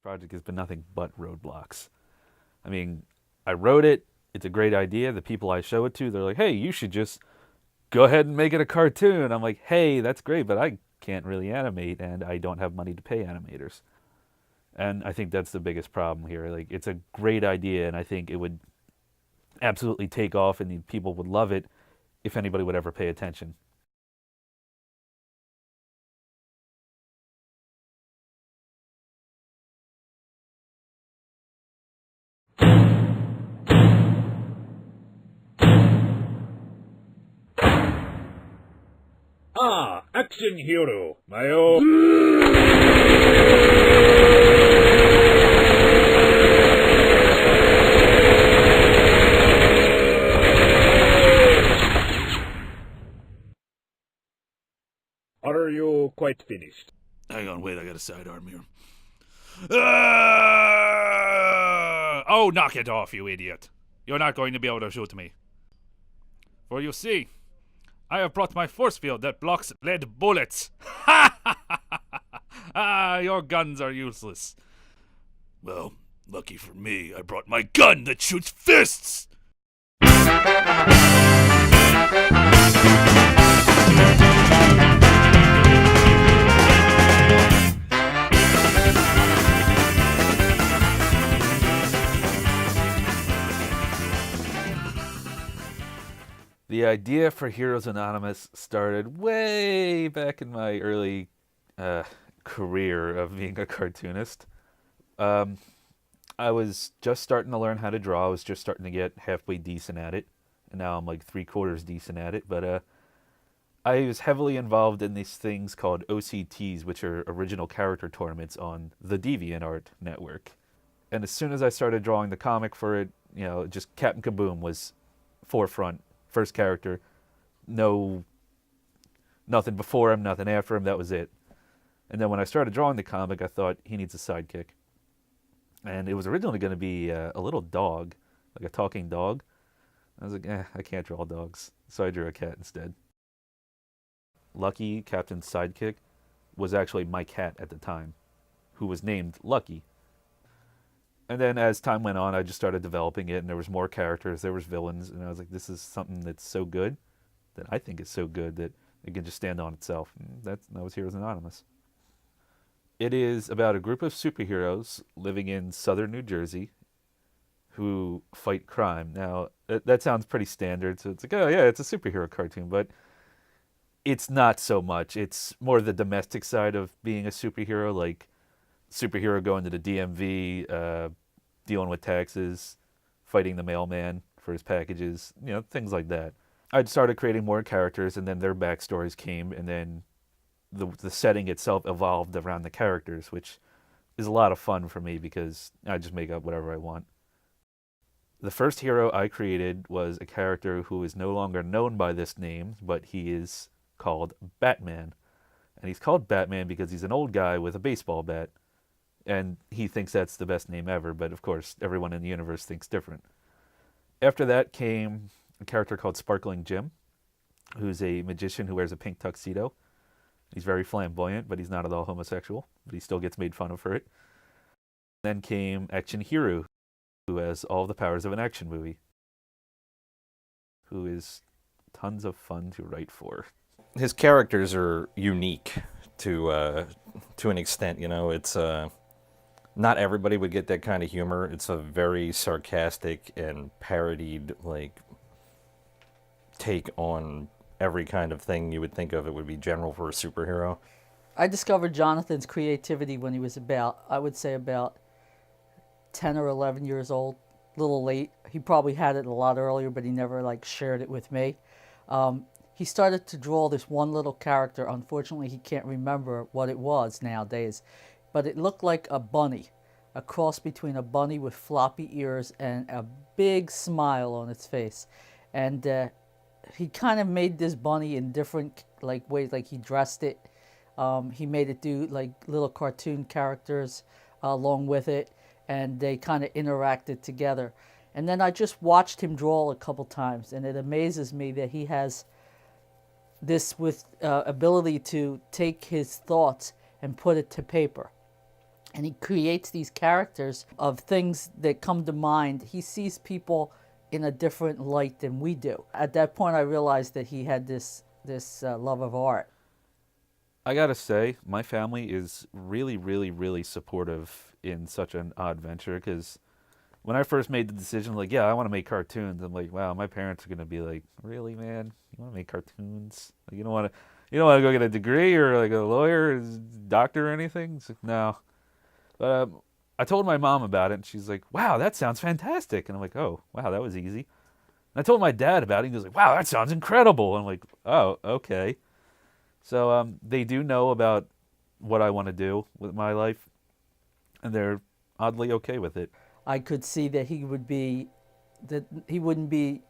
Project has been nothing but roadblocks. I mean, I wrote it. It's a great idea. The people I show it to, they're like, "Hey, you should just go ahead and make it a cartoon." I'm like, "Hey, that's great, but I can't really animate, and I don't have money to pay animators." And I think that's the biggest problem here. Like, it's a great idea, and I think it would absolutely take off, and people would love it if anybody would ever pay attention. Ah, action hero, my old... Are you quite finished? Hang on, wait, I got a sidearm here. Ah! Oh, knock it off, you idiot. You're not going to be able to shoot me. For you see, I have brought my force field that blocks lead bullets. Ha ha ha ha! Ah, your guns are useless. Well, lucky for me, I brought my gun that shoots fists! The idea for Heroes Anonymous started way back in my early uh, career of being a cartoonist. Um, I was just starting to learn how to draw. I was just starting to get halfway decent at it, and now I'm like three-quarters decent at it. But I was heavily involved in these things called OCTs, which are original character tournaments on the DeviantArt network. And as soon as I started drawing the comic for it, just Captain Kaboom was forefront, first character, no, nothing before him, nothing after him. That was it. And then when I started drawing the comic, I thought he needs a sidekick. And it was originally going to be a little dog, like a talking dog. I was like, I can't draw dogs, so I drew a cat instead. Lucky, Captain's sidekick, was actually my cat at the time, who was named Lucky. And then as time went on, I just started developing it, and there was more characters, there was villains, and I was like, this is something that's so good, that I think is so good that it can just stand on itself. And that was Heroes Anonymous. It is about a group of superheroes living in southern New Jersey who fight crime. Now, that sounds pretty standard, so it's like, oh yeah, it's a superhero cartoon, but it's not so much. It's more the domestic side of being a superhero, like superhero going to the DMV, dealing with taxes, fighting the mailman for his packages, things like that. I'd started creating more characters, and then their backstories came, and then the setting itself evolved around the characters, which is a lot of fun for me because I just make up whatever I want. The first hero I created was a character who is no longer known by this name, but he is called Batman. And he's called Batman because he's an old guy with a baseball bat. And he thinks that's the best name ever, but of course, everyone in the universe thinks different. After that came a character called Sparkling Jim, who's a magician who wears a pink tuxedo. He's very flamboyant, but he's not at all homosexual, but he still gets made fun of for it. Then came Action Hero, who has all the powers of an action movie, who is tons of fun to write for. His characters are unique to an extent. It's not everybody would get that kind of humor. It's a very sarcastic and parodied take on every kind of thing you would think of it would be general for a superhero. I discovered Jonathan's creativity when he was I would say about 10 or 11 years old, a little late. He probably had it a lot earlier, but he never shared it with me. He started to draw this one little character. Unfortunately, he can't remember what it was nowadays, but it looked like a bunny, a cross between a bunny with floppy ears and a big smile on its face. And he kind of made this bunny in different ways. He dressed it. He made it do little cartoon characters along with it, and they kind of interacted together. And then I just watched him draw a couple times, and it amazes me that he has this ability to take his thoughts and put it to paper. and he creates these characters of things that come to mind. He sees people in a different light than we do. At that point, I realized that he had this love of art. I gotta say, my family is really, really, really supportive in such an odd venture because when I first made the decision, like, yeah, I want to make cartoons, I'm like, wow, my parents are gonna be like, really, man, you want to make cartoons? Like, you don't want to go get a degree or like a lawyer, or doctor or anything? It's like, no. But I told my mom about it, and she's like, wow, that sounds fantastic. And I'm like, oh, wow, that was easy. And I told my dad about it, and he was like, wow, that sounds incredible. And I'm like, oh, okay. So they do know about what I want to do with my life, and they're oddly okay with it. I could see that he wouldn't be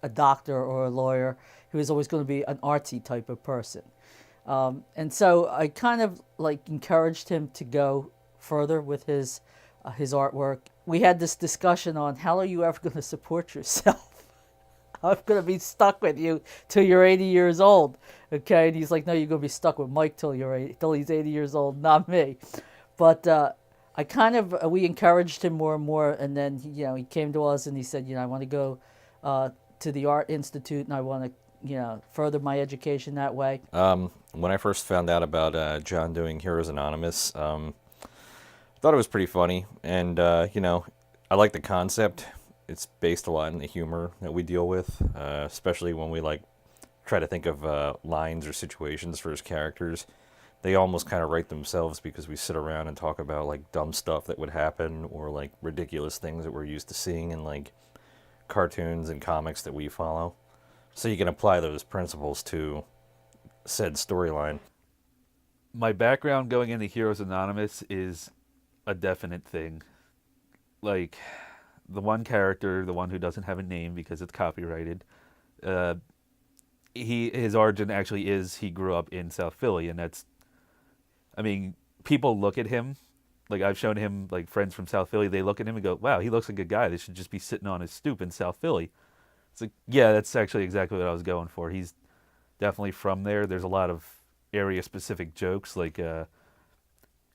a doctor or a lawyer. He was always going to be an artsy type of person. And so I kind of like encouraged him to go further with his artwork. We had this discussion on how are you ever going to support yourself? I'm going to be stuck with you till you're 80 years old. Okay. And he's like, no, you're going to be stuck with Mike till he's 80 years old, not me. But I kind of, we encouraged him more and more. And then, he came to us and he said, I want to go to the Art Institute and I want to, further my education that way. When I first found out about John doing Heroes Anonymous, I thought it was pretty funny. And, I like the concept. It's based a lot in the humor that we deal with, especially when we try to think of lines or situations for his characters. They almost kind of write themselves because we sit around and talk about dumb stuff that would happen or ridiculous things that we're used to seeing in cartoons and comics that we follow. So you can apply those principles to said storyline. My background going into Heroes Anonymous is a definite thing. Like, the one character, the one who doesn't have a name because it's copyrighted, his origin actually is he grew up in South Philly, and people look at him, I've shown him friends from South Philly, they look at him and go, wow, he looks like a guy that should just be sitting on his stoop in South Philly. It's like, yeah, that's actually exactly what I was going for. He's definitely from there. There's a lot of area specific jokes,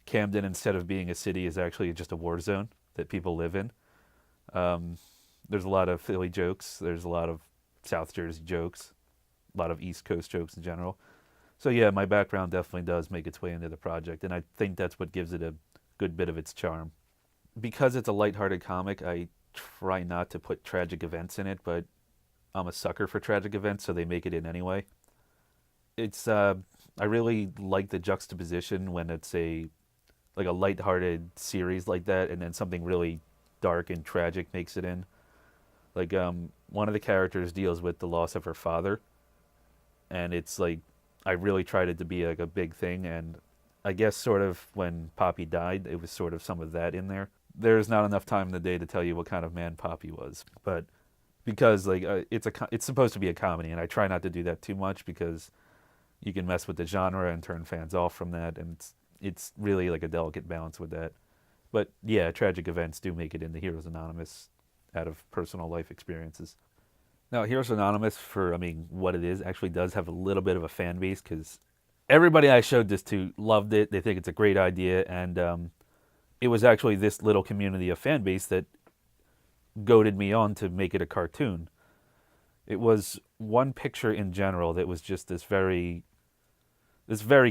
Camden, instead of being a city, is actually just a war zone that people live in. There's a lot of Philly jokes. There's a lot of South Jersey jokes, a lot of East Coast jokes in general. So yeah, my background definitely does make its way into the project, and I think that's what gives it a good bit of its charm. Because it's a lighthearted comic, I try not to put tragic events in it, but I'm a sucker for tragic events, so they make it in anyway. It's I really like the juxtaposition when it's a lighthearted series like that, and then something really dark and tragic makes it in. One of the characters deals with the loss of her father, and it's I really tried it to be a big thing, and I guess sort of when Poppy died, it was sort of some of that in there. There's not enough time in the day to tell you what kind of man Poppy was, but because it's supposed to be a comedy, and I try not to do that too much because you can mess with the genre and turn fans off from that, and it's really a delicate balance with that. But yeah, tragic events do make it into Heroes Anonymous out of personal life experiences. Now, Heroes Anonymous, for what it is, actually does have a little bit of a fan base because everybody I showed this to loved it. They think it's a great idea, and it was actually this little community of fan base that goaded me on to make it a cartoon. It was one picture in general that was just this very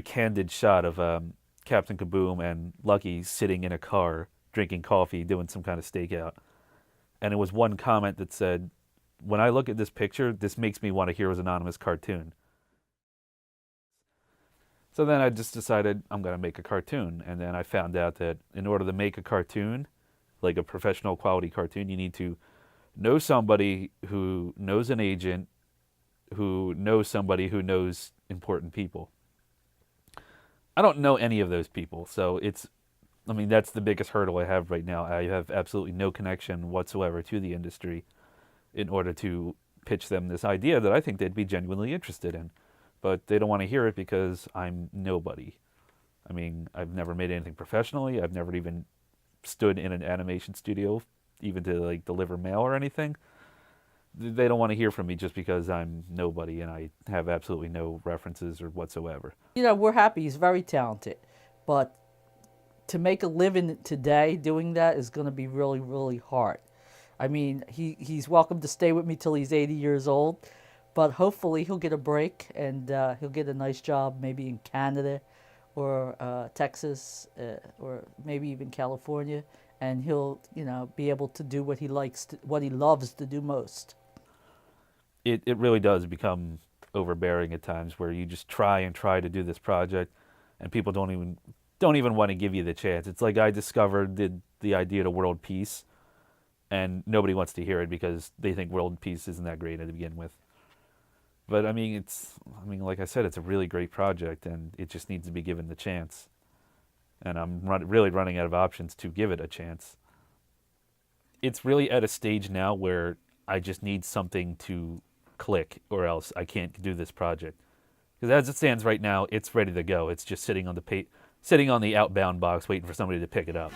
candid shot of Captain Kaboom and Lucky sitting in a car, drinking coffee, doing some kind of stakeout. And it was one comment that said, when I look at this picture, this makes me want a Heroes Anonymous cartoon. So then I just decided I'm going to make a cartoon. And then I found out that in order to make a cartoon, like a professional quality cartoon, you need to know somebody who knows an agent, who knows somebody who knows important people. I don't know any of those people, so that's the biggest hurdle I have right now. I have absolutely no connection whatsoever to the industry in order to pitch them this idea that I think they'd be genuinely interested in. But they don't want to hear it because I'm nobody. I've never made anything professionally. I've never even stood in an animation studio, even to deliver mail or anything. They don't want to hear from me just because I'm nobody and I have absolutely no references or whatsoever. We're happy. He's very talented, but to make a living today doing that is going to be really, really hard. I mean, he's welcome to stay with me till he's 80 years old, but hopefully he'll get a break and he'll get a nice job maybe in Canada or Texas or maybe even California, and he'll, be able to do what he likes, what he loves to do most. It really does become overbearing at times where you just try and try to do this project and people don't even want to give you the chance. It's like I discovered the idea to world peace and nobody wants to hear it because they think world peace isn't that great to begin with. But I mean, like I said, it's a really great project and it just needs to be given the chance. And I'm really running out of options to give it a chance. It's really at a stage now where I just need something to click or else I can't do this project. Because as it stands right now, it's ready to go. It's just sitting on the outbound box waiting for somebody to pick it up.